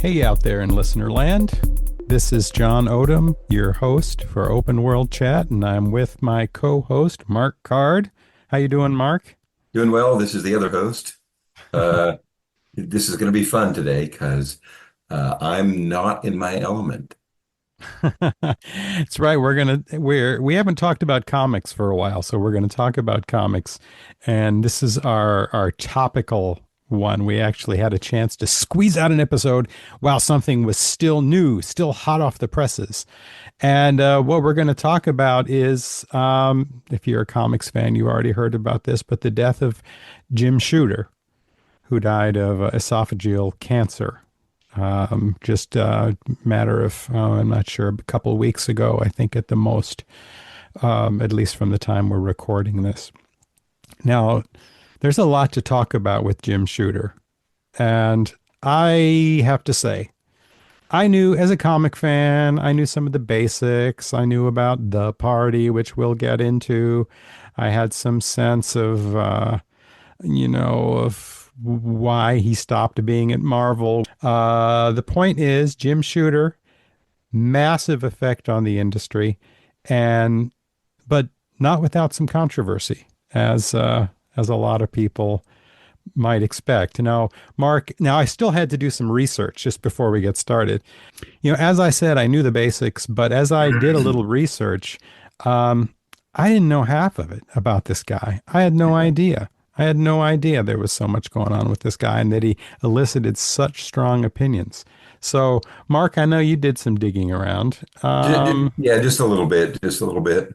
Hey out there in listener land. This is John Odom, your host for Open World Chat, and I'm with my co-host Mark Card. How you doing, Mark? Doing well. This is the other host. Uh, this is going to be fun today because I'm not in my element. That's right. We haven't talked about comics for a while, so we're gonna talk about comics. And this is our topical one. We actually had a chance to squeeze out an episode while something was still new, still hot off the presses. And what we're going to talk about is, if you're a comics fan, you already heard about this, but the death of Jim Shooter, who died of esophageal cancer. Just a matter of, I'm not sure, a couple of weeks ago, I think at the most, at least from the time we're recording this. Now, there's a lot to talk about with Jim Shooter. And I have to say, I knew as a comic fan, I knew some of the basics. I knew about the party, which we'll get into. I had some sense of, of why he stopped being at Marvel. The point is, Jim Shooter, massive effect on the industry, and but not without some controversy, as a lot of people might expect. Now, Mark, now I still had to do some research just before we get started. As I said, I knew the basics, but as I did a little research, um, I didn't know half of it about this guy. I had no idea. I had no idea there was so much going on with this guy and that he elicited such strong opinions. So, Mark, I know you did some digging around. Yeah, just a little bit, just a little bit.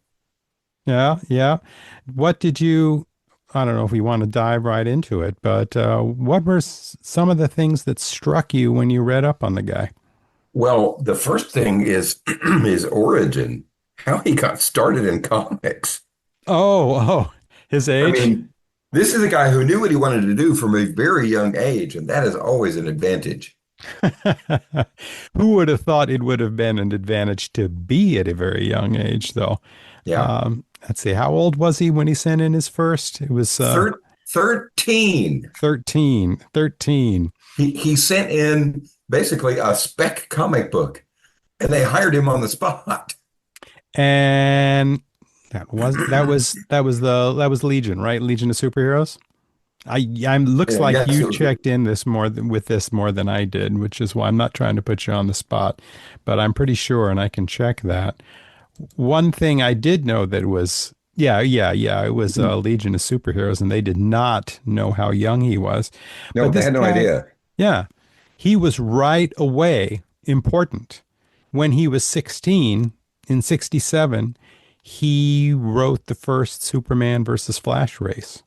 Yeah, yeah. What did you, I don't know if we want to dive right into it, but what were some of the things that struck you when you read up on the guy? Well, the first thing is his origin, how he got started in comics. Oh, his I age? mean, this is a guy who knew what he wanted to do from a very young age, and that is always an advantage. Who would have thought it would have been an advantage to be at a very young age, though? Yeah. Let's see, how old was he when he sent in his first? It was 13. 13. 13. He sent in basically a spec comic book, and they hired him on the spot. And that was Legion, right? Legion of Superheroes. I'm looks Yeah, like yes, you it was. checked in with this more than I did, which is why I'm not trying to put you on the spot, but I'm pretty sure, and I can check that. One thing I did know that was, yeah, it was Legion of Superheroes, and they did not know how young he was. No, But they this had no guy, idea. yeah, he was right away important. When he was 16 in 67, he wrote the first Superman versus Flash race.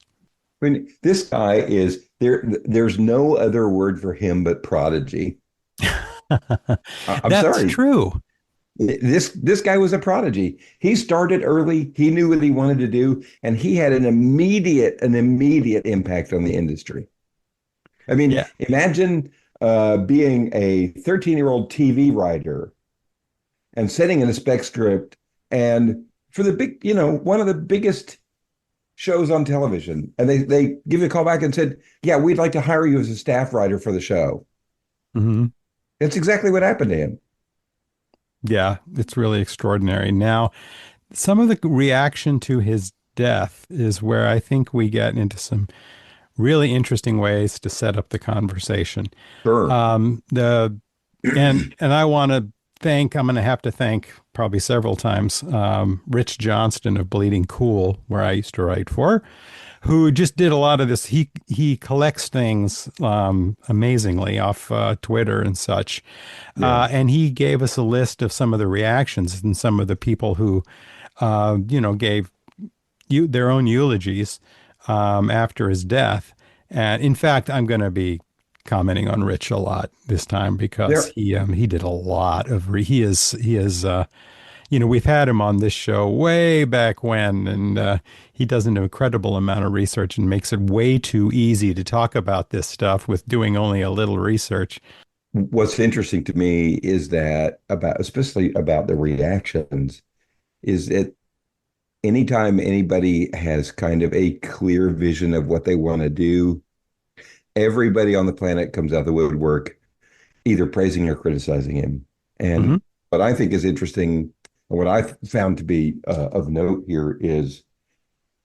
I mean, this guy is there. There's no other word for him but prodigy. I'm That's sorry. true. This guy was a prodigy. He started early. He knew what he wanted to do, and he had an immediate impact on the industry. I mean, Yeah. imagine being a 13-year-old TV writer and sending in a spec script, and for the big, one of the biggest shows on television, and they give you a call back and said, "Yeah, we'd like to hire you as a staff writer for the show." Hmm. That's exactly what happened to him. Yeah, it's really extraordinary. Now, some of the reaction to his death is where I think we get into some really interesting ways to set up the conversation. Sure. The and I want to thank. I'm going to have to thank probably several times Rich Johnston of Bleeding Cool, where I used to write for, who just did a lot of this. He collects things amazingly off Twitter and such, Yeah. and he gave us a list of some of the reactions and some of the people who, gave their own eulogies after his death. And in fact, I'm going to be commenting on Rich a lot this time because There, he did a lot of he is we've had him on this show way back when, and he does an incredible amount of research and makes it way too easy to talk about this stuff with doing only a little research. what's interesting to me is that especially about the reactions, is that anytime anybody has kind of a clear vision of what they want to do, everybody on the planet comes out of the woodwork. either praising or criticizing him. Hmm. And what I think is interesting, and what I found to be of note here is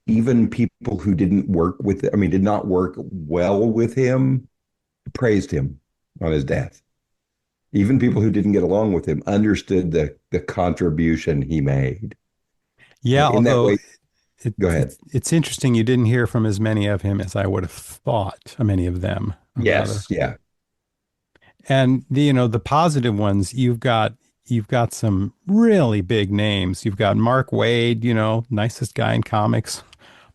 even people who didn't work with, I mean, did not work well with him, praised him on his death. Even people who didn't get along with him understood the contribution he made. Yeah, In that although way, go ahead. it's interesting you didn't hear from as many of him as I would have thought, many of them, rather. Yes, yeah, And the positive ones, you've got some really big names. You've got Mark Waid, nicest guy in comics,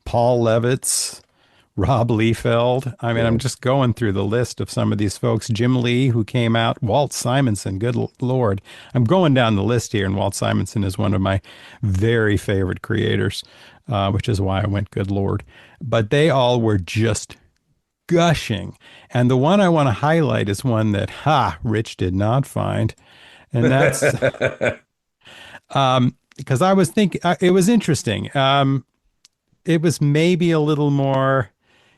Paul Levitz, Rob Liefeld. I mean, I'm yeah. just going through the list of some of these folks. Jim Lee, who came out, Walt Simonson, good Lord. I'm going down the list here, and Walt Simonson is one of my very favorite creators, which is why I went good Lord. But they all were just gushing. And the one I want to highlight is one that, Rich did not find. And that's because I was thinking, it was interesting. It was maybe a little more,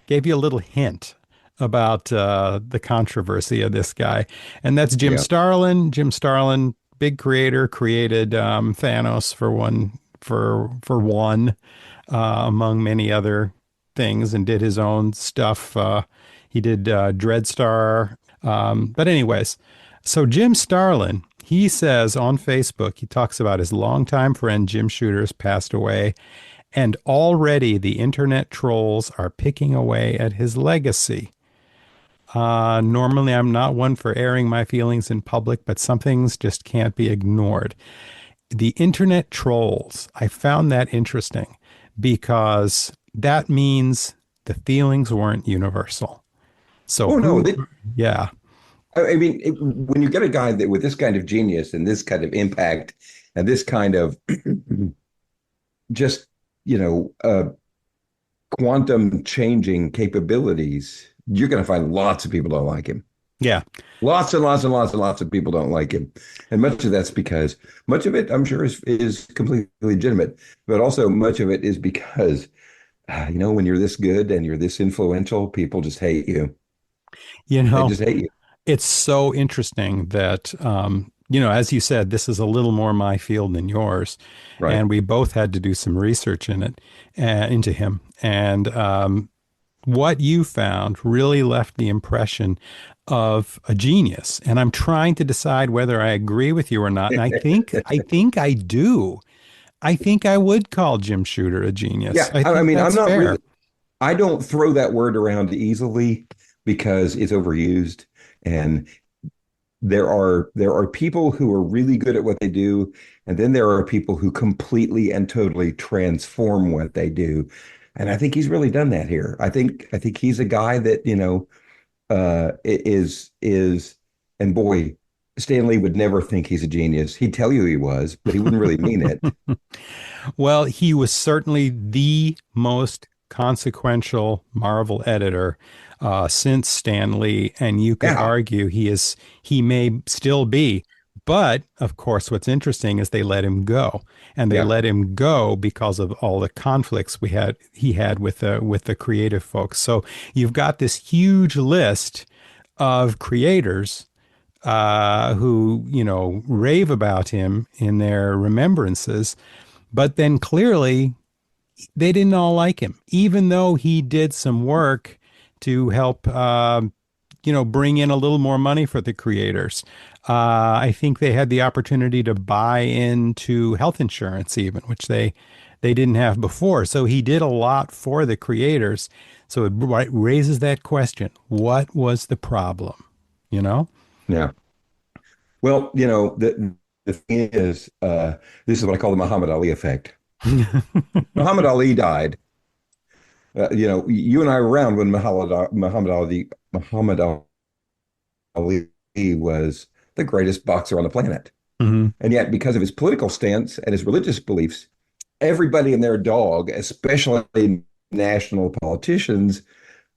gave you a little hint about the controversy of this guy. And that's Jim Yeah, Starlin. Jim Starlin, big creator, created Thanos for one, among many other things, and did his own stuff. He did Dreadstar. But anyways, so Jim Starlin, he says on Facebook, he talks about his longtime friend Jim Shooter's passed away, and already the internet trolls are picking away at his legacy. Normally, I'm not one for airing my feelings in public, but some things just can't be ignored. The internet trolls, I found that interesting because that means the feelings weren't universal. So oh no, yeah, I mean, when you get a guy that with this kind of genius and this kind of impact and this kind of just, you know, quantum changing capabilities, you're going to find lots of people don't like him. yeah, Lots and lots and lots and lots of people don't like him. And much of that's because much of it, I'm sure, is completely legitimate, but also much of it is because, when you're this good and you're this influential, people just hate you. you They know, just hate you. it's so interesting that, as you said, this is a little more my field than yours. Right. And we both had to do some research into him. And what you found really left the impression of a genius. And I'm trying to decide whether I agree with you or not. And I think I do. I think I would call Jim Shooter a genius. Yeah. I I think mean, I'm that's not fair. really, I don't throw that word around easily because it's overused. And there are people who are really good at what they do, and then there are people who completely and totally transform what they do. And I think he's really done that here. I think he's a guy that, is and boy, Stanley would never think he's a genius. He'd tell you he was, but he wouldn't really mean it. Well, he was certainly the most consequential Marvel editor since Stan Lee, and you could Yeah. argue he may still be. But of course, what's interesting is they let him go, and they Yeah. let him go because of all the conflicts he had with the creative folks. So you've got this huge list of creators who rave about him in their remembrances, but then clearly they didn't all like him, even though he did some work to help, bring in a little more money for the creators. I think they had the opportunity to buy into health insurance, even, which they didn't have before. So he did a lot for the creators. So it raises that question: what was the problem? You know? Yeah. Well, the thing is, this is what I call the Muhammad Ali effect. Muhammad Ali died. You and I were around when Muhammad Ali was the greatest boxer on the planet. Hmm. And yet, because of his political stance and his religious beliefs, everybody and their dog, especially national politicians,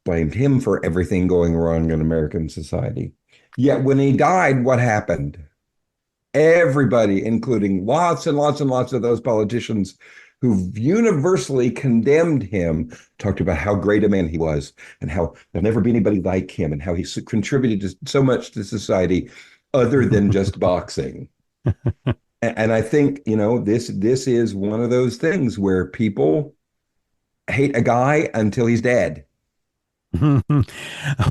blamed him for everything going wrong in American society. Yet when he died, what happened? Everybody, including lots and lots and lots of those politicians who universally condemned him, talked about how great a man he was and how there'll never be anybody like him and how he contributed to so much to society other than just boxing. And I think, this is one of those things where people hate a guy until he's dead.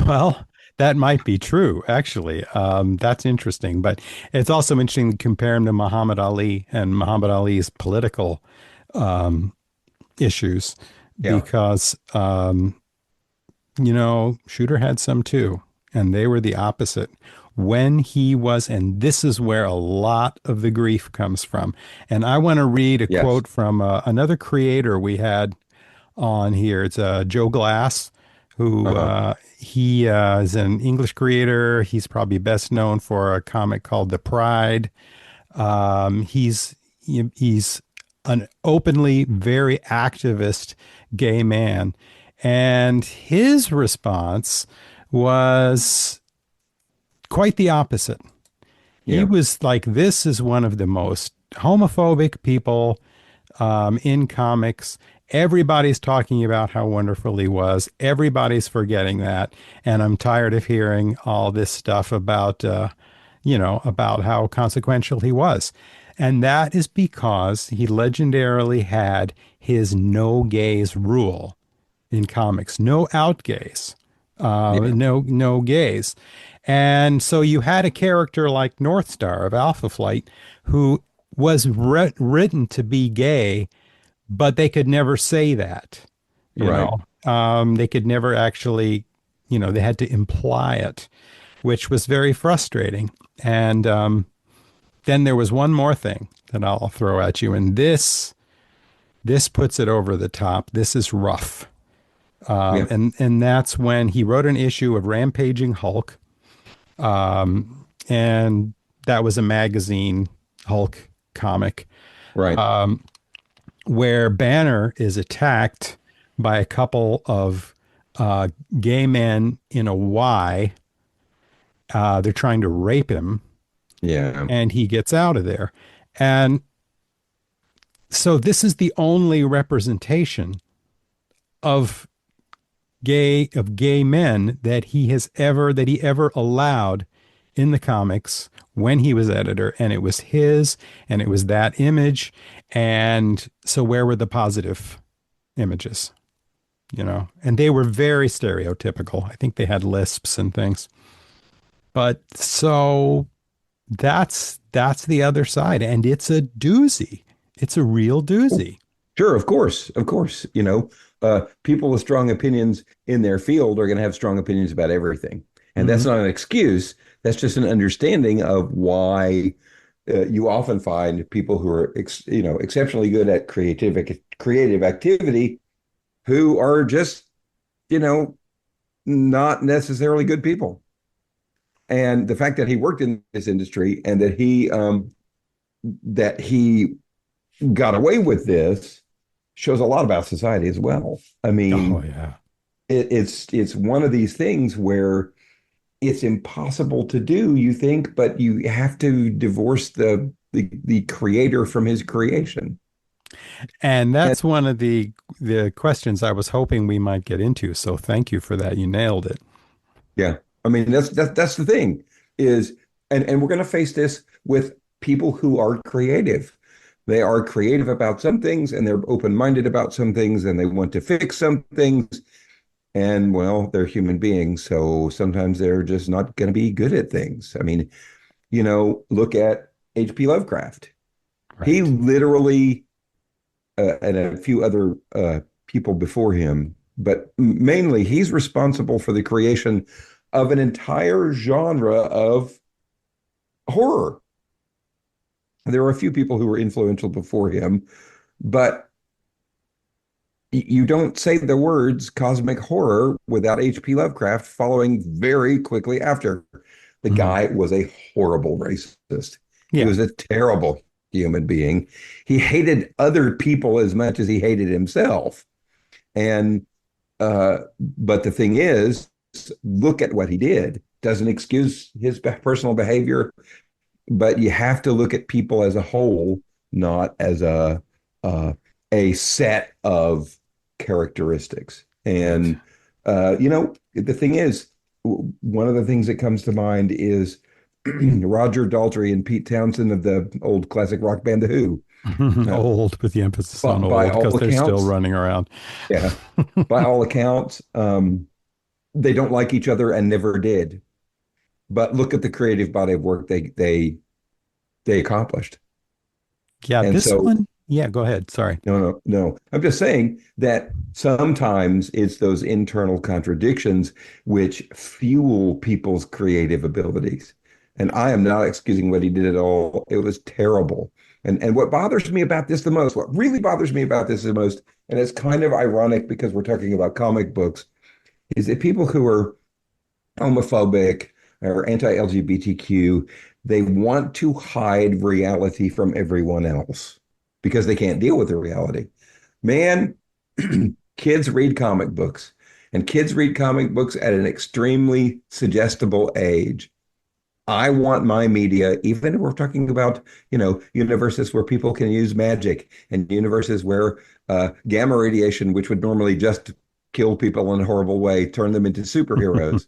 Well, that might be true, actually. That's interesting, but it's also interesting to compare him to Muhammad Ali and Muhammad Ali's political um, issues Yeah, because, Shooter had some too, and they were the opposite. When he was, and this is where a lot of the grief comes from. And I want to read a yes. quote from another creator we had on here. It's Joe Glass, who Uh-huh. he is an English creator. He's probably best known for a comic called The Pride. He's an openly very activist gay man, and his response was quite the opposite. He Yeah, was like, "This is one of the most homophobic people in comics. Everybody's talking about how wonderful he was. Everybody's forgetting that. And I'm tired of hearing all this stuff about how consequential he was." And that is because he legendarily had his no gays rule in comics, no out gays, yeah, no gays. And so you had a character like Northstar of Alpha Flight who was written to be gay, but they could never say that, you right. know. They could never actually, they had to imply it, which was very frustrating. And then there was one more thing that I'll throw at you, and this puts it over the top. This is rough. Yeah, And that's when he wrote an issue of Rampaging Hulk, and that was a magazine Hulk comic right. where Banner is attacked by a couple of gay men in a Y. They're trying to rape him, Yeah, and he gets out of there. And so this is the only representation of gay men that he ever allowed in the comics when he was editor, and it was his, and it was that image. And so where were the positive images? And they were very stereotypical. I think they had lisps and things. But so that's the other side, and it's a doozy. It's a real doozy. sure, of course, of course. People with strong opinions in their field are going to have strong opinions about everything, and that's Mhm. not an excuse. That's just an understanding of why you often find people who are, exceptionally good at creative activity who are just, you know, not necessarily good people. And the fact that he worked in this industry and that he got away with this shows a lot about society as well. I Oh mean, yeah. it's one of these things where it's impossible to do, you think, but you have to divorce the creator from his creation. And And that's one of the questions I was hoping we might get into. So thank you for that. You nailed it. yeah, I mean that's the thing is, and we're going to face this with people who are creative. They are creative about some things and they're open-minded about some things and they want to fix some things. And well, they're human beings, so sometimes they're just not going to be good at things. I mean, look at H.P. Lovecraft. He Right. literally, and a few other people before him, but mainly he's responsible for the creation of an entire genre of horror. There were a few people who were influential before him, but you don't say the words cosmic horror without H.P. Lovecraft following very quickly after. The Mhm. guy was a horrible racist. He Yeah. was a terrible human being. He hated other people as much as he hated himself. And but the thing is, look at what he did. Doesn't excuse his personal behavior, but you have to look at people as a whole, not as a a set of characteristics. And, the thing is, one of the things that comes to mind is Roger Daltrey and Pete Townsend of the old classic rock band, The Who. Uh, Old, with the emphasis on but by old, because all they're still accounts, running around. yeah, by all accounts, they don't like each other and never did. But look at the creative body of work they accomplished. Yeah, And this so, one. Yeah, go ahead. Sorry. no, no, no. I'm just saying that sometimes it's those internal contradictions which fuel people's creative abilities. And I am not excusing what he did at all. It was terrible. And what bothers me about this the most, what really bothers me about this the most, and it's kind of ironic because we're talking about comic books, is that people who are homophobic or anti-LGBTQ, they want to hide reality from everyone else because they can't deal with the reality. Man, kids read comic books, and kids read comic books at an extremely suggestible age. I want my media, even if we're talking about, universes where people can use magic and universes where gamma radiation, which would normally just kill people in a horrible way, turn them into superheroes.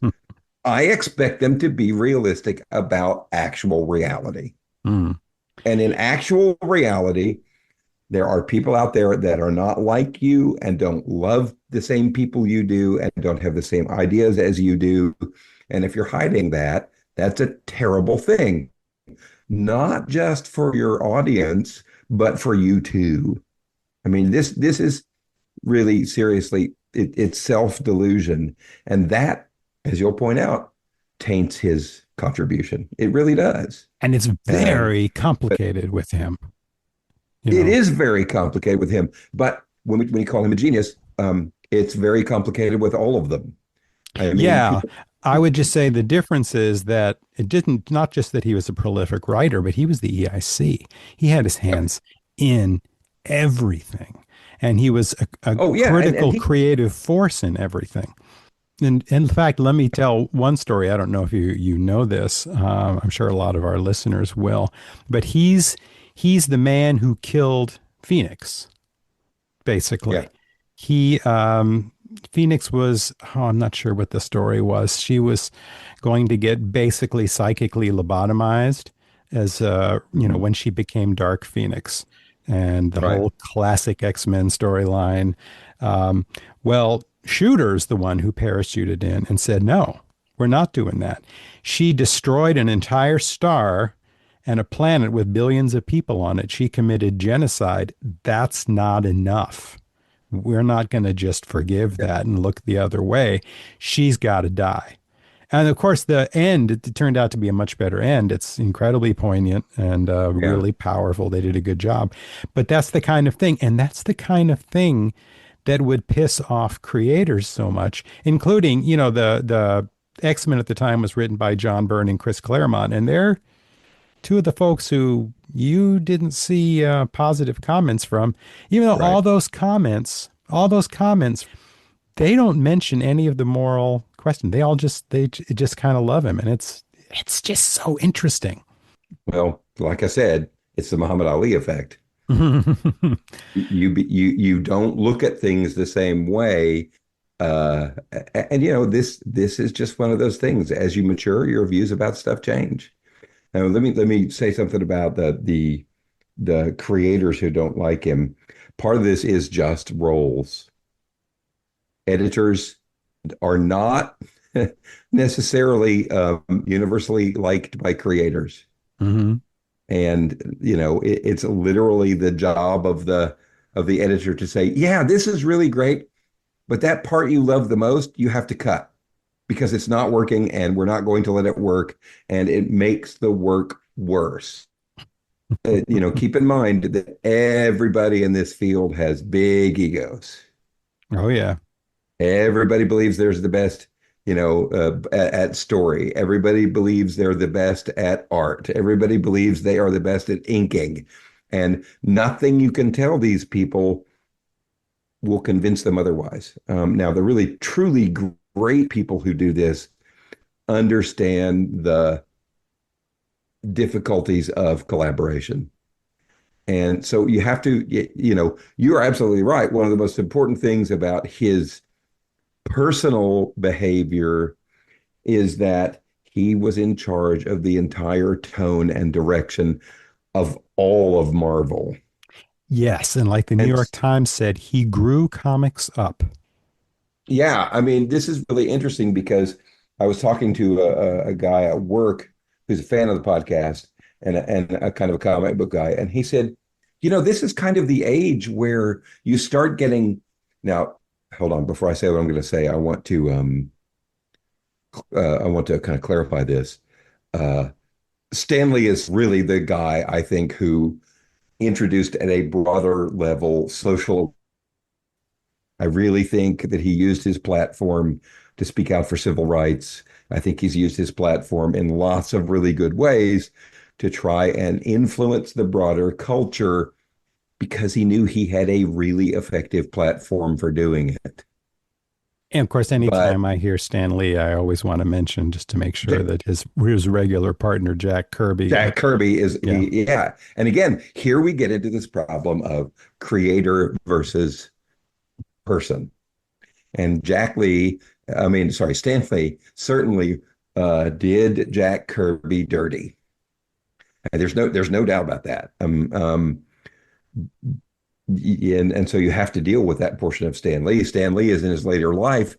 I expect them to be realistic about actual reality. Mm. And in actual reality, there are people out there that are not like you and don't love the same people you do and don't have the same ideas as you do. And if you're hiding that, that's a terrible thing, not just for your audience, but for you too. I mean, this is really seriously, it's self-delusion. And that, as you'll point out, taints his contribution. It really does. And it's Um, very but complicated with him, you it know. is very complicated with him. But when you call him a genius, it's very complicated with all of them. I mean, Yeah, people, I would just say the difference is that it didn't, not just that he was a prolific writer, but he was the EIC. He had his yeah. hands in everything. And he was a Oh yeah, and critical he, creative force in everything. And in fact, let me tell one story. I don't know if you know this. I'm sure a lot of our listeners will, but he's the man who killed Phoenix. yeah, Basically, he Phoenix was, oh, I'm not sure what the story was. She was going to get basically psychically lobotomized as mhm, when she became Dark Phoenix, and the right, whole classic X-Men storyline. Um, well, Shooter's the one who parachuted in and said, "No, we're not doing that." She destroyed an entire star and a planet with billions of people on it. She committed genocide. That's not enough. We're not going to just forgive yeah, that and look the other way. She's got to die. And of course, the end, it turned out to be a much better end. It's incredibly poignant and yeah, really powerful. They did a good job. But that's the kind of thing. And that's the kind of thing that would piss off creators so much, including, the X-Men at the time was written by John Byrne and Chris Claremont. And they're two of the folks who you didn't see positive comments from, even though right. all those comments, they don't mention any of the moral question. They just kind of love him, and it's just so interesting. Well, like I said, it's the Muhammad Ali effect. You don't look at things the same way. And this is just one of those things. As you mature, your views about stuff change. Now, let me say something about the creators who don't like him. Part of this is just roles. Editors are not necessarily universally liked by creators. Hmm. And it's literally the job of the editor to say, yeah, this is really great, but that part you love the most, you have to cut because it's not working and we're not going to let it work and it makes the work worse. Keep in mind that everybody in this field has big egos. Oh yeah. Everybody believes there's the best, at story. Everybody believes they're the best at art. Everybody believes they are the best at inking. And nothing you can tell these people will convince them otherwise. Now, the really, truly great people who do this understand the difficulties of collaboration. And so you have to, you are absolutely right. One of the most important things about his personal behavior is that he was in charge of the entire tone and direction of all of Marvel. Yes, and like the New And York Times said, he grew comics up. yeah, I mean, this is really interesting because I was talking to a guy at work who's a fan of the podcast and a kind of a comic book guy. And he said, this is kind of the age where you start getting. Now, hold on, before I say what I'm going to say, I want to kind of clarify this. Uh, Stanley is really the guy I think who introduced at a broader level social. I really think that he used his platform to speak out for civil rights. I think he's used his platform in lots of really good ways to try and influence the broader culture because he knew he had a really effective platform for doing it. And of course, But anytime I hear Stan Lee, I always want to mention just to make sure that his regular partner Jack Kirby, Jack Kirby is yeah, yeah. And again, here we get into this problem of creator versus person. And Stan Lee certainly did Jack Kirby dirty. And there's no doubt about that. And so you have to deal with that portion of Stan Lee. Stan Lee is in his later life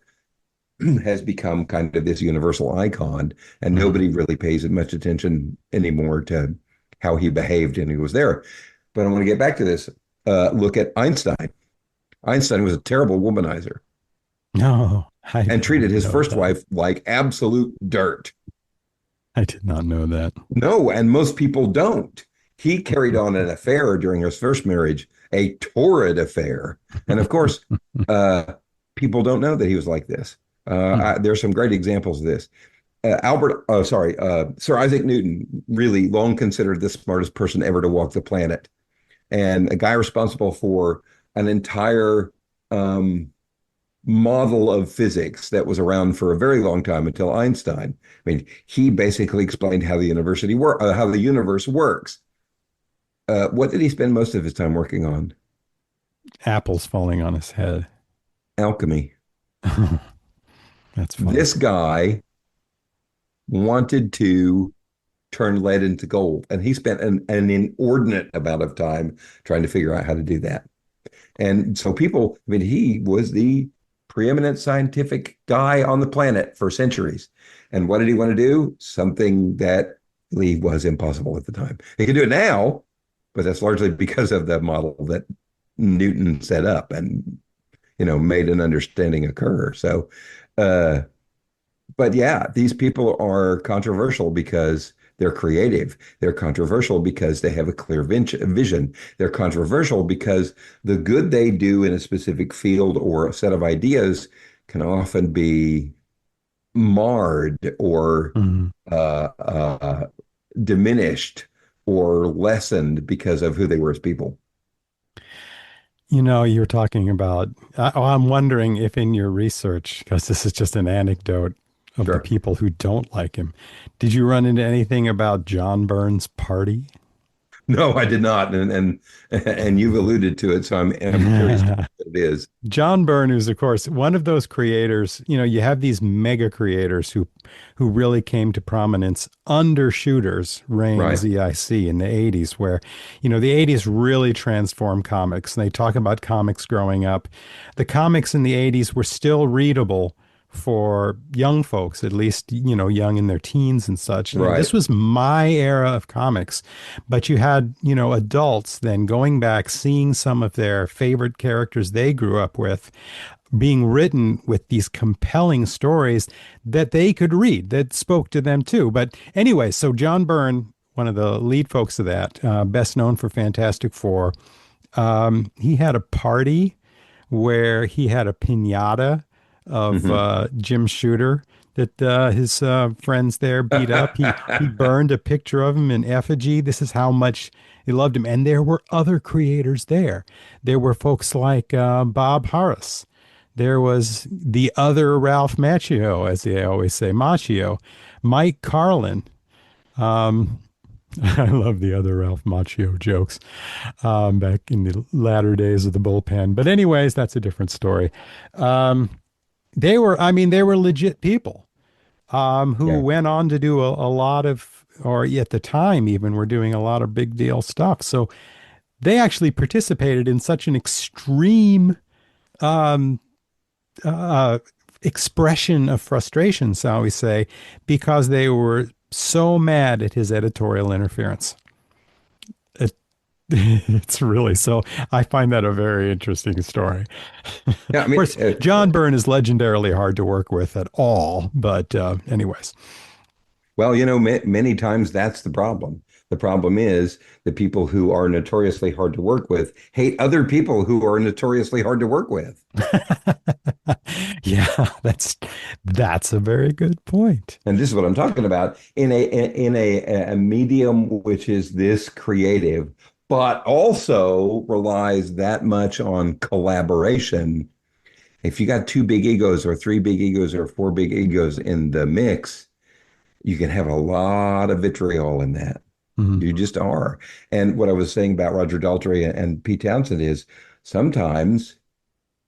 has become kind of this universal icon, and mhm. nobody really pays much attention anymore to how he behaved and he was there. But I want to get back to this. Look at Einstein. Einstein was a terrible womanizer No, I and didn't treated his know first that. wife like absolute dirt. I did not know that. No, and most people don't. He carried on an affair during his first marriage, a torrid affair. And of course, uh, people don't know that he was like this. There's some great examples of this. Sir Isaac Newton, really long considered the smartest person ever to walk the planet, and a guy responsible for an entire um, model of physics that was around for a very long time until Einstein. I mean, he basically explained how the universe works. What did he spend most of his time working on? Apples falling on his head. Alchemy. That's funny. This guy wanted to turn lead into gold, and he spent an inordinate amount of time trying to figure out how to do that. And so I mean, he was the preeminent scientific guy on the planet for centuries. And what did he want to do? Something that really was impossible at the time. He can do it now, but that's largely because of the model that Newton set up and, made an understanding occur. So, uh, but yeah, these people are controversial because they're creative. They're controversial because they have a clear vision. They're controversial because the good they do in a specific field or a set of ideas can often be marred or Mhm. uh, uh, diminished or lessened because of who they were as people. You're talking about, I'm wondering if in your research, because this is just an anecdote of the Sure. people who don't like him, did you run into anything about John Burns' party? No, I did not, and you've alluded to it, so I'm curious to know what it is. John Byrne, who's of course one of those creators, you have these mega creators who really came to prominence under Shooter's reign Right. as EIC in the 80s, where, the 80s really transformed comics. And they talk about comics growing up. The comics in the 80s were still readable for young folks, at least, young in their teens and such. This Right. was my era of comics. But you had, adults then going back, seeing some of their favorite characters they grew up with being written with these compelling stories that they could read that spoke to them too. But anyway, so John Byrne, one of the lead folks of that, best known for Fantastic Four, he had a party where he had a pinata of Hmm. Jim Shooter that his friends there beat up. He burned a picture of him in effigy. This is how much he loved him. And there were other creators there. There were folks like Bob Harris. There was the other Ralph Macchio, as they always say, Macchio, Mike Carlin. I love the other Ralph Macchio jokes back in the latter days of the bullpen. But anyways, that's a different story. Um, they were, I mean, they were legit people who Yeah. went on to do a lot of, or at the time even, were doing a lot of big deal stuff. So they actually participated in such an extreme um, uh, expression of frustration, shall we say, because they were so mad at his editorial interference. It, it's really so. I find that a very interesting story. Yeah, I Of mean, course, John Byrne is legendarily hard to work with at all, but anyways. well, many times that's the problem. The problem is the people who are notoriously hard to work with hate other people who are notoriously hard to work with. Yeah, that's a very good point. And this is what I'm talking about in a medium which is this creative, but also relies that much on collaboration. If you got two big egos or three big egos or four big egos in the mix, you can have a lot of vitriol in that. Mhm. You just are. And what I was saying about Roger Daltrey and Pete Townsend is sometimes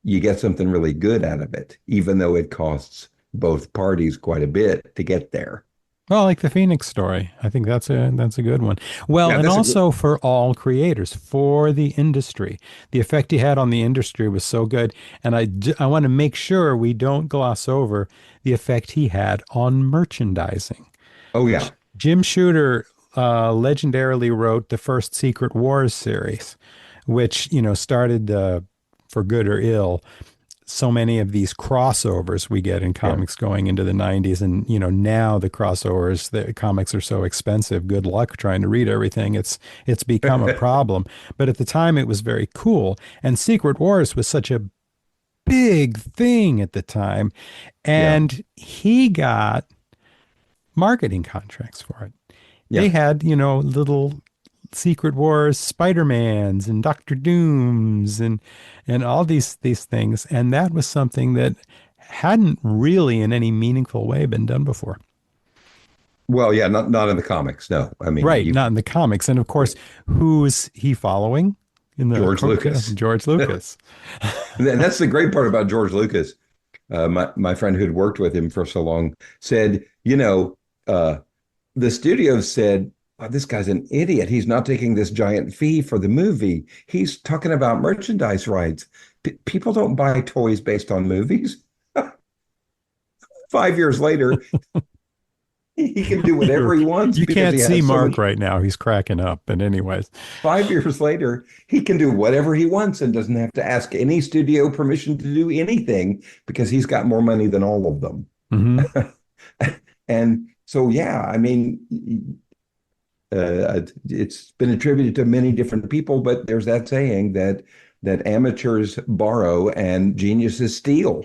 you get something really good out of it, even though it costs both parties quite a bit to get there. Well, like the Phoenix story. I think that's a good one. Well, Yeah, and that's a also for all creators, for the industry. The effect he had on the industry was so good, and I want to make sure we don't gloss over the effect he had on merchandising. oh yeah, Jim Shooter legendarily wrote the first Secret Wars series, which, started for good or ill so many of these crossovers we get in yeah. comics going into the 90s. And now the crossovers, the comics are so expensive. Good luck trying to read everything. It's become a problem. But at the time it was very cool. And Secret Wars was such a big thing at the time. Yeah, And he got marketing contracts for it. They yeah. had, little Secret Wars Spider-Mans and Doctor Dooms and all these things. And that was something that hadn't really in any meaningful way been done before. Well, yeah, not in the comics. No, I mean Right, you, not in the comics. And of course, who's he following in the George Lucas. George Lucas. And that's the great part about George Lucas. My friend who'd worked with him for so long said, the studio said, "Oh, this guy's an idiot. He's not taking this giant fee for the movie. He's talking about merchandise rights. People don't buy toys based on movies." 5 years later, he can do whatever You're, he wants you because can't he see has so Mark much. right now. He's cracking up. But anyways. 5 years later, he can do whatever he wants and doesn't have to ask any studio permission to do anything because he's got more money than all of them. Hmm. And so, yeah, I mean, it's been attributed to many different people, but there's that saying that amateurs borrow and geniuses steal.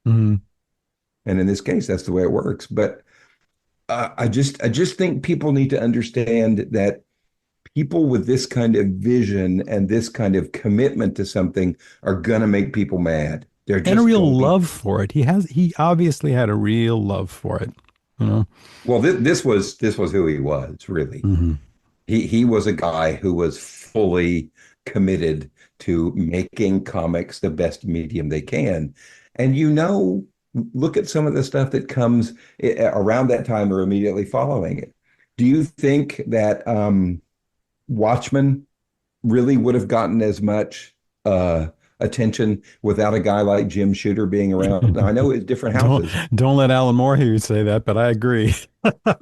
Hmm. And in this case, that's the way it works. But I just think people need to understand that people with this kind of vision and this kind of commitment to something are going to make people mad. They're And a just real going. love for it. He obviously had a real love for it, you know. Well, this was who he was, really. Hmm. He was a guy who was fully committed to making comics the best medium they can. And look at some of the stuff that comes around that time or immediately following it. Do you think that Watchmen really would have gotten as much attention without a guy like Jim Shooter being around? Now, I know it's different don't houses. don't let Alan Moore hear you say that, but I agree.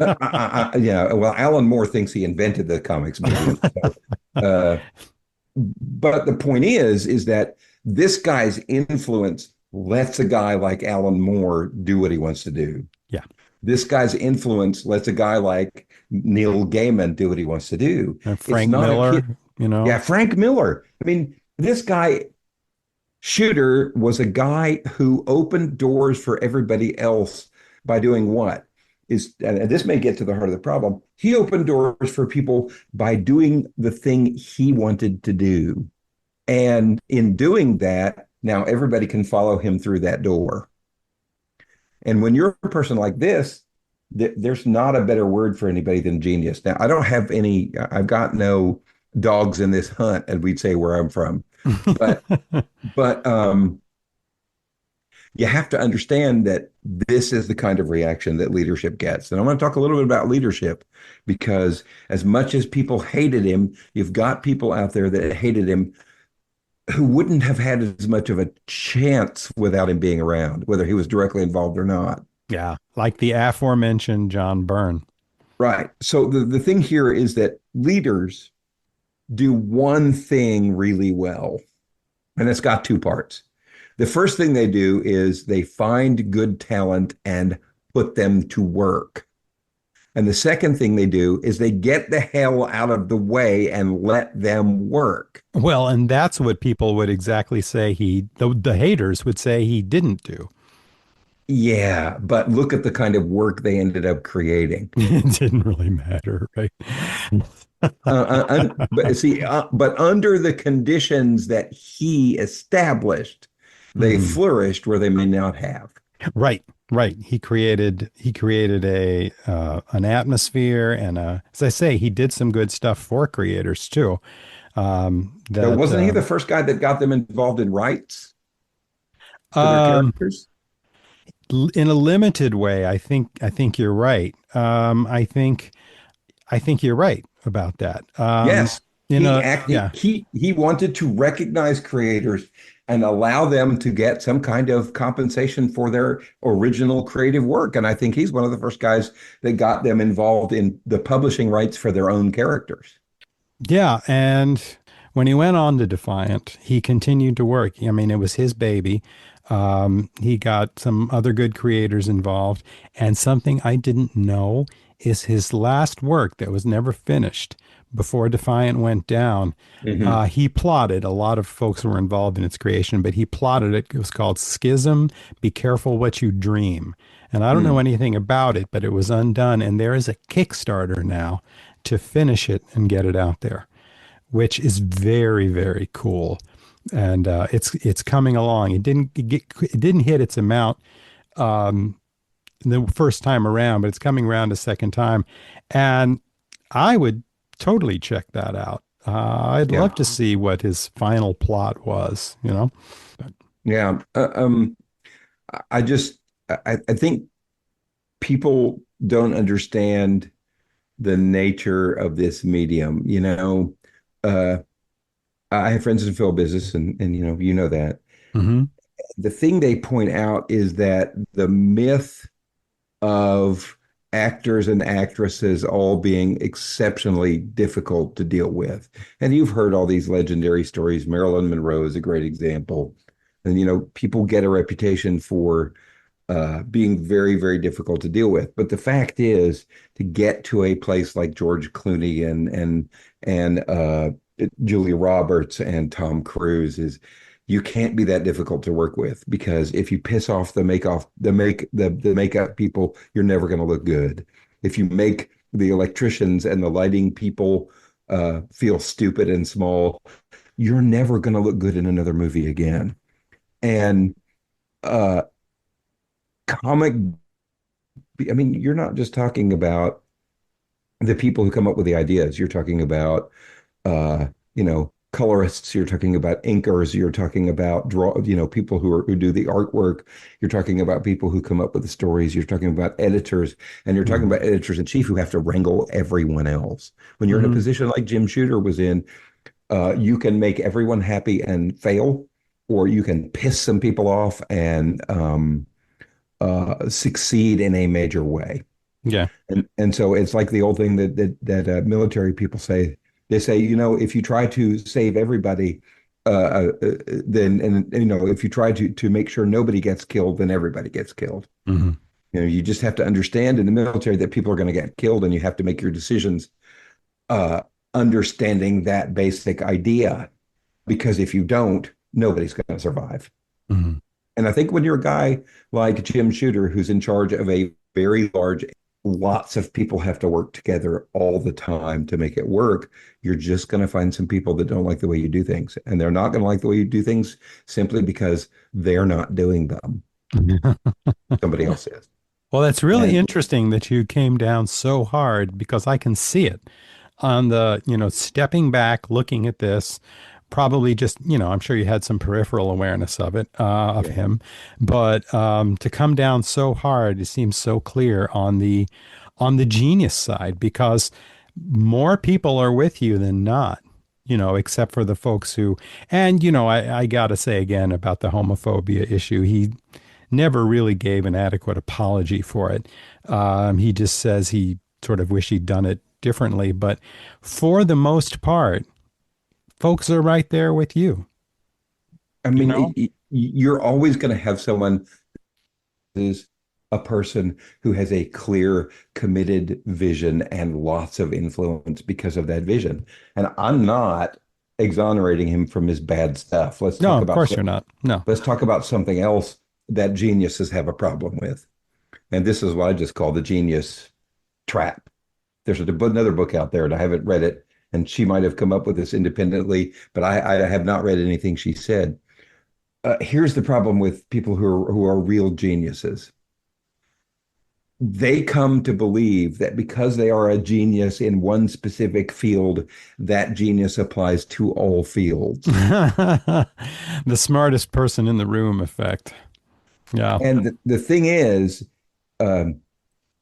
Yeah, well, Alan Moore thinks he invented the comics medium. So, uh, but the point is that this guy's influence lets a guy like Alan Moore do what he wants to do. Yeah. This guy's influence lets a guy like Neil Gaiman do what he wants to do. And It's Frank not a kid. Miller, Yeah, Frank Miller. I mean, this guy Shooter was a guy who opened doors for everybody else by doing what? And this may get to the heart of the problem. He opened doors for people by doing the thing he wanted to do. And in doing that, now everybody can follow him through that door. And when you're a person like this, there's not a better word for anybody than genius. Now, I don't have any, I've got no dogs in this hunt, as we'd say where I'm from. But, but you have to understand that this is the kind of reaction that leadership gets. And I want to talk a little bit about leadership because as much as people hated him, you've got people out there that hated him who wouldn't have had as much of a chance without him being around, whether he was directly involved or not. Yeah, like the aforementioned John Byrne. Right. So the thing here is that leaders do one thing really well, and it's got two parts. The first thing they do is they find good talent and put them to work. And the second thing they do is they get the hell out of the way and let them work. Well, and that's what people would exactly say the haters would say he didn't do. Yeah, but look at the kind of work they ended up creating. It didn't really matter, right? But under the conditions that he established, they Mhm. flourished where they may not have. Right, right. He created a an atmosphere, and as I say, he did some good stuff for creators too. Now, That wasn't he the first guy that got them involved in rights for their um, characters? in a limited way, I think you're right. I think you're right about that. Yes, In a yeah, he wanted to recognize creators and allow them to get some kind of compensation for their original creative work. And I think he's one of the first guys that got them involved in the publishing rights for their own characters. yeah, and when he went on to Defiant, he continued to work. I mean, it was his baby. He got some other good creators involved, and something I didn't know is his last work that was never finished before Defiant went down. Hmm. He plotted. A lot of folks were involved in its creation, but he plotted it. It was called Schism. Be careful what you dream. And I don't know Mm. anything about it, but it was undone, and there is a Kickstarter now to finish it and get it out there, which is very, very cool. And it's coming along. It didn't hit its amount the first time around, but it's coming around a second time, and I would totally check that out. I'd Yeah, love to see what his final plot was. But, yeah. I just I think people don't understand the nature of this medium. Uh, I have friends in film business, and you know that. mhm. The thing they point out is that the myth of actors and actresses all being exceptionally difficult to deal with. And you've heard all these legendary stories. Marilyn Monroe is a great example. And people get a reputation for being very, very difficult to deal with. But the fact is, to get to a place like George Clooney and Julia Roberts and Tom Cruise is you can't be that difficult to work with because if you piss off the makeup people, you're never going to look good. If you make the electricians and the lighting people feel stupid and small, you're never going to look good in another movie again. And uh, comic I mean, you're not just talking about the people who come up with the ideas. You're talking about, uh, colorists. You're talking about inkers. You're talking about people who do the artwork. You're talking about people who come up with the stories. You're talking about editors, and you're talking Mhm. about editors in chief who have to wrangle everyone else. When you're in a Mhm. position like Jim Shooter was in, you can make everyone happy and fail, or you can piss some people off and succeed in a major way. Yeah. And so it's like the old thing that military people say. They say, if you try to save everybody, then and if you try to make sure nobody gets killed, then everybody gets killed. Mhm. You just have to understand in the military that people are going to get killed, and you have to make your decisions uh, understanding that basic idea. Because if you don't, nobody's going to survive. Mhm. And I think when you're a guy like Jim Shooter, who's in charge of a very large, lots of people have to work together all the time to make it work, you're just going to find some people that don't like the way you do things. And they're not going to like the way you do things simply because they're not doing them. Somebody else is. Well, that's really And interesting that you came down so hard because I can see it on the, stepping back, looking at this, probably just, I'm sure you had some peripheral awareness of it, of yeah, him, but to come down so hard, it seems so clear on the genius side because more people are with you than not. Except for the folks who, and I gotta say again about the homophobia issue, he never really gave an adequate apology for it. He just says he sort of wish he'd done it differently. But for the most part, folks are right there with you, I you mean, know? you're always going to have someone who's a person who has a clear, committed vision and lots of influence because of that vision. And I'm not exonerating him from his bad stuff. No, of course you're not. No. Let's talk about something else that geniuses have a problem with. And this is what I just call the genius trap. There's another book out there, and I haven't read it. And she might have come up with this independently, but I have not read anything she said. Here's the problem with people who are real geniuses. They come to believe that because they are a genius in one specific field, that genius applies to all fields. The smartest person in the room effect. Yeah. And the thing is, um,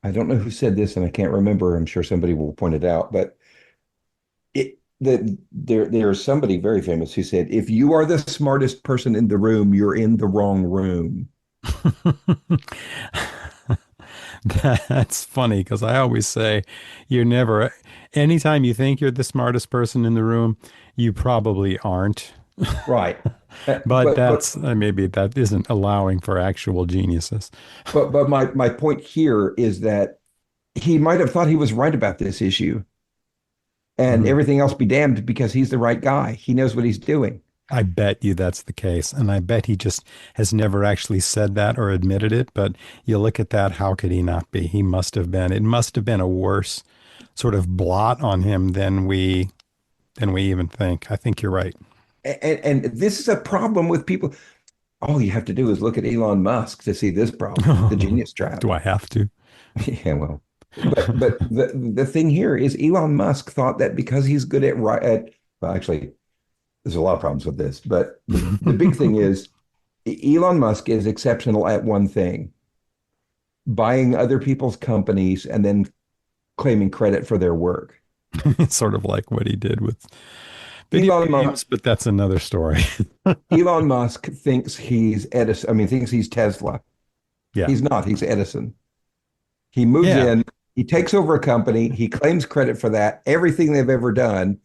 I don't know who said this, and I can't remember. I'm sure somebody will point it out, but there's somebody very famous who said, "If you are the smartest person in the room, you're in the wrong room." That's funny because I always say you're never, anytime you think you're the smartest person in the room, you probably aren't. Right. But But that's maybe that isn't allowing for actual geniuses. but my point here is that he might have thought he was right about this issue, and Mhm. everything else be damned because he's the right guy. He knows what he's doing. I bet you that's the case. And I bet he just has never actually said that or admitted it. But you look at that, how could he not be? He must have been. It must have been a worse sort of blot on him than we even think. I think you're right. And this is a problem with people. All you have to do is look at Elon Musk to see this problem, the genius trap. Do I have to? Yeah, well, but the thing here is Elon Musk thought that because he's good at well, actually, there's a lot of problems with this, but the big thing is Elon Musk is exceptional at one thing, buying other people's companies and then claiming credit for their work. It's sort of like what he did with video Elon Musk, games, but that's another story. Elon Musk thinks he's Edison. I mean, thinks he's Tesla. Yeah. He's not. He's Edison. He moves Yeah. in, he takes over a company, he claims credit for that, everything they've ever done.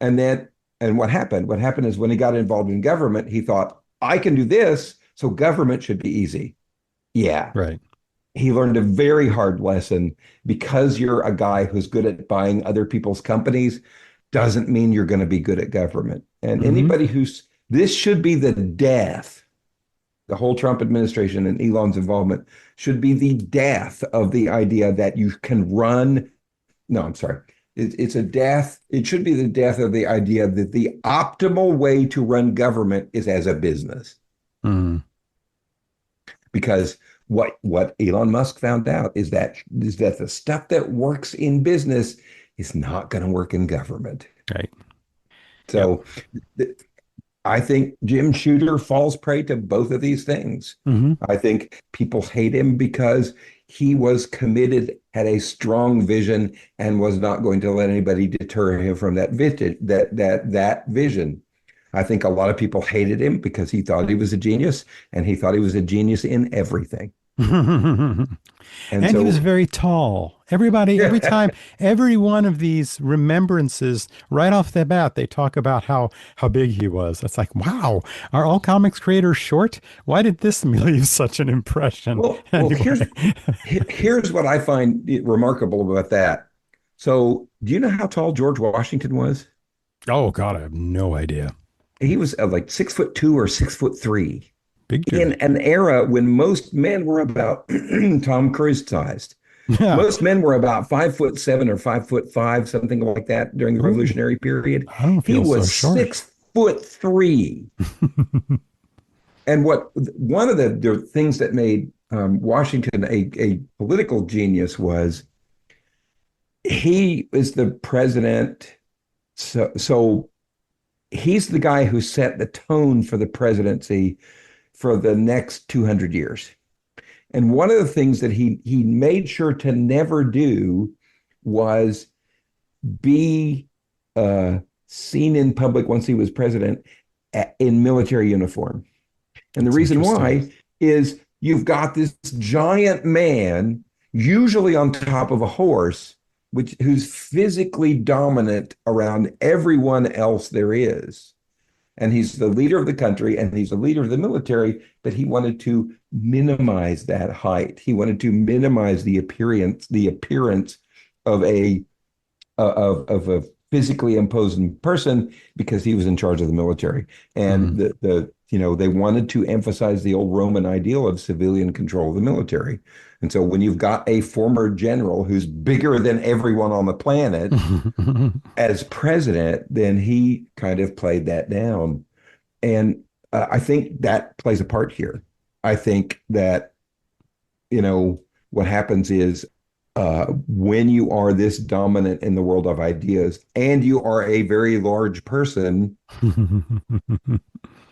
And then, and what happened? What happened is when he got involved in government, he thought, I can do this, so government should be easy. Yeah. Right. He learned a very hard lesson because you're a guy who's good at buying other people's companies doesn't mean you're going to be good at government. And Hmm. anybody this should be the death, the whole Trump administration and Elon's involvement should be the death of the idea that you can run. No, I'm sorry. It's a death. It should be the death of the idea that the optimal way to run government is as a business. Mm. Because what Elon Musk found out is that the stuff that works in business is not going to work in government. Right. Yep. So I think Jim Shooter falls prey to both of these things. Hmm. I think people hate him because he was committed, had a strong vision, and was not going to let anybody deter him from that vision. I think a lot of people hated him because he thought he was a genius, and he thought he was a genius in everything. And And he was so, very tall. Everybody, every yeah, time, every one of these remembrances, right off the bat, they talk about how big he was. It's like, wow, are all comics creators short? Why did this leave such an impression? well, here's Anyway. here's what I find remarkable about that. So, do you know how tall George Washington was? Oh God, I have no idea. He was like 6'2" or 6'3" Big in dude. an era when most men were about Tom Cruise sized. Yeah. Most men were about 5'7" or 5'5", something like that during the Ooh, Revolutionary period. I don't He feel so was short. 6'3". And one of the things that made Washington a political genius was he was the president. So he's the guy who set the tone for the presidency for the next 200 years. And one of the things that he made sure to never do was be uh, seen in public once he was president in military uniform. And the That's reason interesting. why is you've got this giant man, usually on top of a horse, who's physically dominant around everyone else there is. And he's the leader of the country and he's the leader of the military, but he wanted to minimize that height. He wanted to minimize the appearance of a physically imposing person because he was in charge of the military. And Mhm. they wanted to emphasize the old Roman ideal of civilian control of the military. And so when you've got a former general who's bigger than everyone on the planet as president, then he kind of played that down. And I think that plays a part here. I think that, you know, what happens is when you are this dominant in the world of ideas and you are a very large person,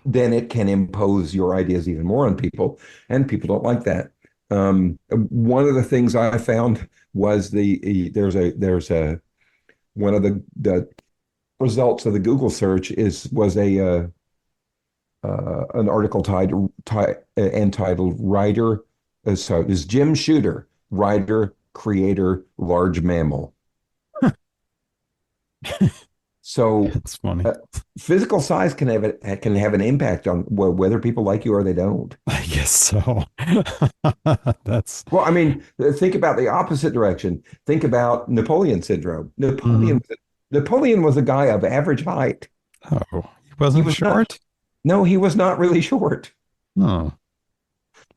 then it can impose your ideas even more on people, and people don't like that. One of the things I found was there's a one of the results of the Google search was a an article entitled "Writer." So is Jim Shooter, writer, creator, large mammal. So That's funny. uh, physical size can have an impact on whether people like you or they don't. I guess so. That's Well, I mean, think about the opposite direction. Think about Napoleon syndrome. mhm. Napoleon was a guy of average height. Oh, he He wasn't was not. short? No, he was not really short. Oh,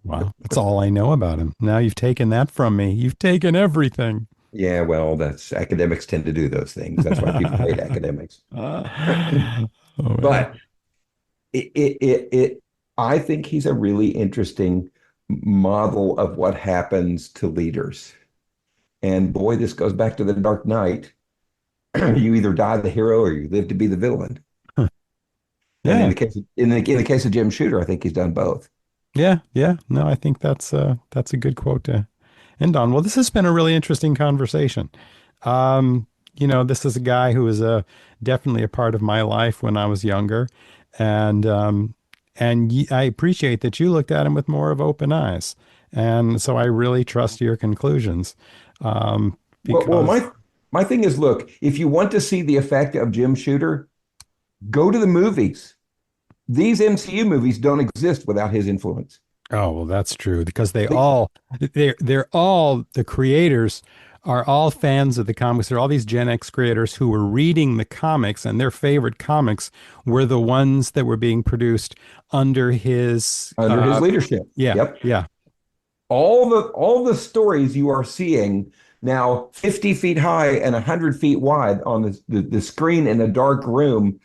wow. That's all I know about him. Now you've taken that from me. You've taken everything. Yeah, well, that's academics tend to do those things. That's why people hate academics. Oh, But man. it I think he's a really interesting model of what happens to leaders. And boy, this goes back to the Dark Knight. You either die the hero or you live to be the villain. And in Yeah. the case of, in the case of Jim Shooter, I think he's done both. Yeah. Yeah. No, I think that's a good quote to end on. Well, this has been a really interesting conversation. Um, this is a guy who was definitely a part of my life when I was younger, and I appreciate that you looked at him with more of open eyes, and so I really trust your conclusions, Well, because my thing is, look, if you want to see the effect of Jim Shooter, go to the movies. These MCU movies don't exist without his influence. oh well, that's true because They, they're all the creators are all fans of the comics. They're all these Gen X creators who were reading the comics and their favorite comics were the ones that were being produced under his under his leadership. yeah, Yep. yeah. All the stories you are seeing now 50 feet high and 100 feet wide on the screen in a dark room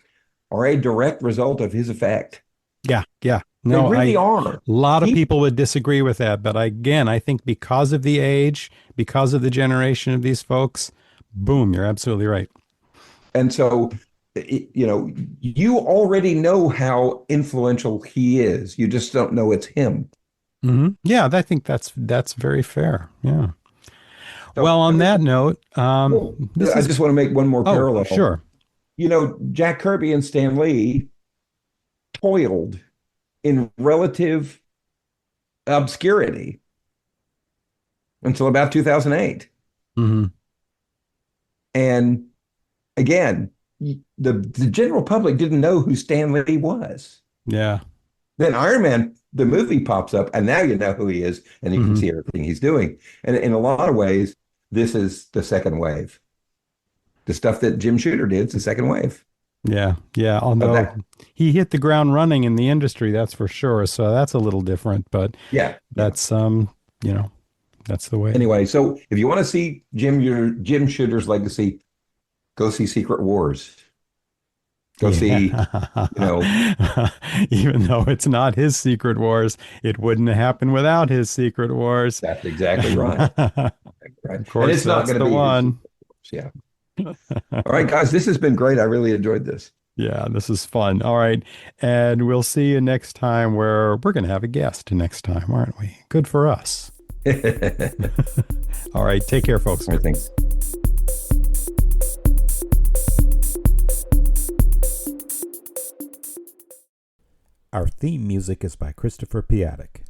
are a direct result of his effect. Yeah, yeah. They No, really a are. lot of He people would disagree with that, but again, I think because of the age, because of the generation of these folks, boom, you're absolutely right. And so you already know how influential he is. You just don't know it's him. Yeah, I think that's very fair. Yeah. Well, So on that note, well, this I is just want to make one more oh, parallel. sure. Jack Kirby and Stan Lee toiled in relative obscurity until about 2008. Hmm. And again, the general public didn't know who Stan Lee was. Yeah. Then Iron Man, the movie pops up, and now you know who he is, and you can Hmm. see everything he's doing. And in a lot of ways, this is the second wave. The stuff that Jim Shooter did is the second wave Yeah. Yeah. of Although that. he hit the ground running in the industry, that's for sure. So that's a little different, but Yeah, yeah. that's you know, that's the way. Anyway, so if you want to see Jim Shooter's legacy, go see Secret Wars. Go see, you know, Yeah. Even though it's not his secret wars, it wouldn't happen without his secret wars. that's exactly right. Of Right. And course, it's not that's going to the be his one. secret. Yeah. All right, guys, this has been great. I really enjoyed this. Yeah, this is fun. All right. And we'll see you next time where we're going to have a guest next time, aren't we? Good for us. All All right. Take care, folks. right, thanks. Our theme music is by Christopher Piatek.